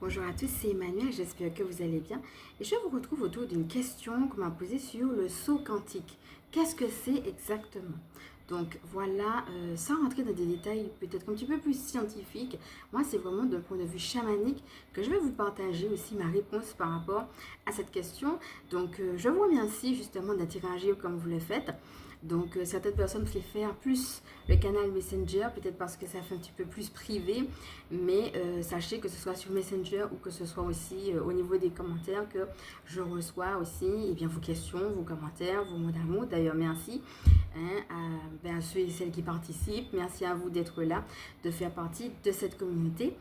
Bonjour à tous, c'est Emmanuel, j'espère que vous allez bien. Et je vous retrouve autour d'une question qu'on m'a posée sur le saut quantique. Qu'est-ce que c'est exactement? Donc voilà, sans rentrer dans des détails peut-être un petit peu plus scientifiques, moi c'est vraiment d'un point de vue chamanique que je vais vous partager aussi ma réponse par rapport à cette question. Donc je vous remercie justement d'interagir comme vous le faites. Donc certaines personnes préfèrent plus le canal Messenger, peut-être parce que ça fait un petit peu plus privé, mais sachez que ce soit sur Messenger ou que ce soit aussi au niveau des commentaires que je reçois aussi vos questions, vos commentaires, vos mots d'amour. D'ailleurs, merci à ceux et celles qui participent. Merci à vous d'être là, de faire partie de cette communauté.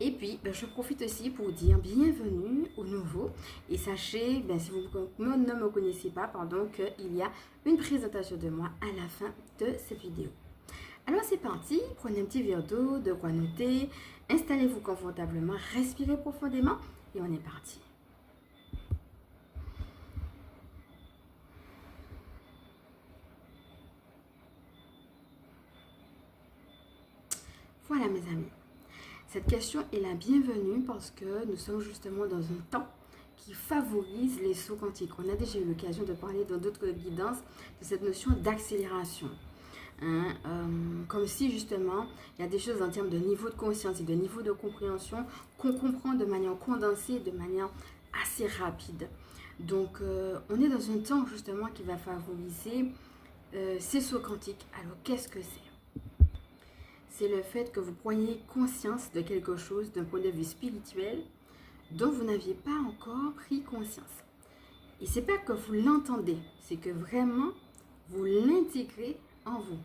Et puis, je profite aussi pour dire bienvenue aux nouveaux. Et sachez, si vous ne me connaissez pas, qu'il y a une présentation de moi à la fin de cette vidéo. Alors c'est parti, prenez un petit verre d'eau, de quoi noter, installez-vous confortablement, respirez profondément et on est parti. Voilà mes amis. Cette question est la bienvenue parce que nous sommes justement dans un temps qui favorise les sauts quantiques. On a déjà eu l'occasion de parler dans d'autres guidances de cette notion d'accélération. Comme si justement il y a des choses en termes de niveau de conscience et de niveau de compréhension qu'on comprend de manière condensée, de manière assez rapide. Donc on est dans un temps justement qui va favoriser ces sauts quantiques. Alors qu'est-ce que c'est? C'est le fait que vous preniez conscience de quelque chose d'un point de vue spirituel dont vous n'aviez pas encore pris conscience. Et c'est pas que vous l'entendez, c'est que vraiment vous l'intégrez en vous.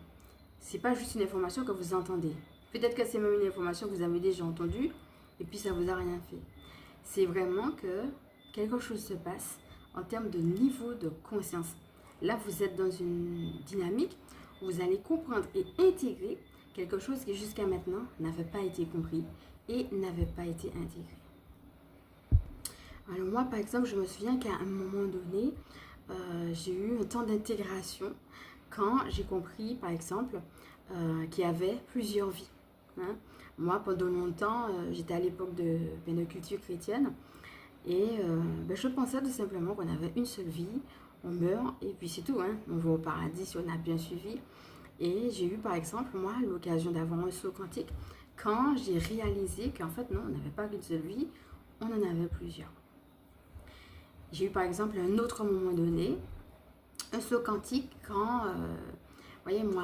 C'est pas juste une information que vous entendez. Peut-être que c'est même une information que vous avez déjà entendue et puis ça vous a rien fait. C'est vraiment que quelque chose se passe en termes de niveau de conscience. Là, vous êtes dans une dynamique où vous allez comprendre et intégrer quelque chose qui jusqu'à maintenant n'avait pas été compris et n'avait pas été intégré. Alors moi, par exemple, je me souviens qu'à un moment donné, j'ai eu un temps d'intégration quand j'ai compris, par exemple, qu'il y avait plusieurs vies. Moi, pendant longtemps, j'étais à l'époque de culture chrétienne et je pensais tout simplement qu'on avait une seule vie, on meurt et puis c'est tout. On va au paradis si on a bien suivi. Et j'ai eu par exemple, moi, l'occasion d'avoir un saut quantique quand j'ai réalisé qu'en fait, non, on n'avait pas qu'une seule vie, on en avait plusieurs. J'ai eu par exemple un autre moment donné, un saut quantique quand, voyez, moi,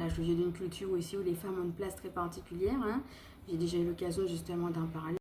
je viens d'une culture aussi où les femmes ont une place très particulière. J'ai déjà eu l'occasion justement d'en parler.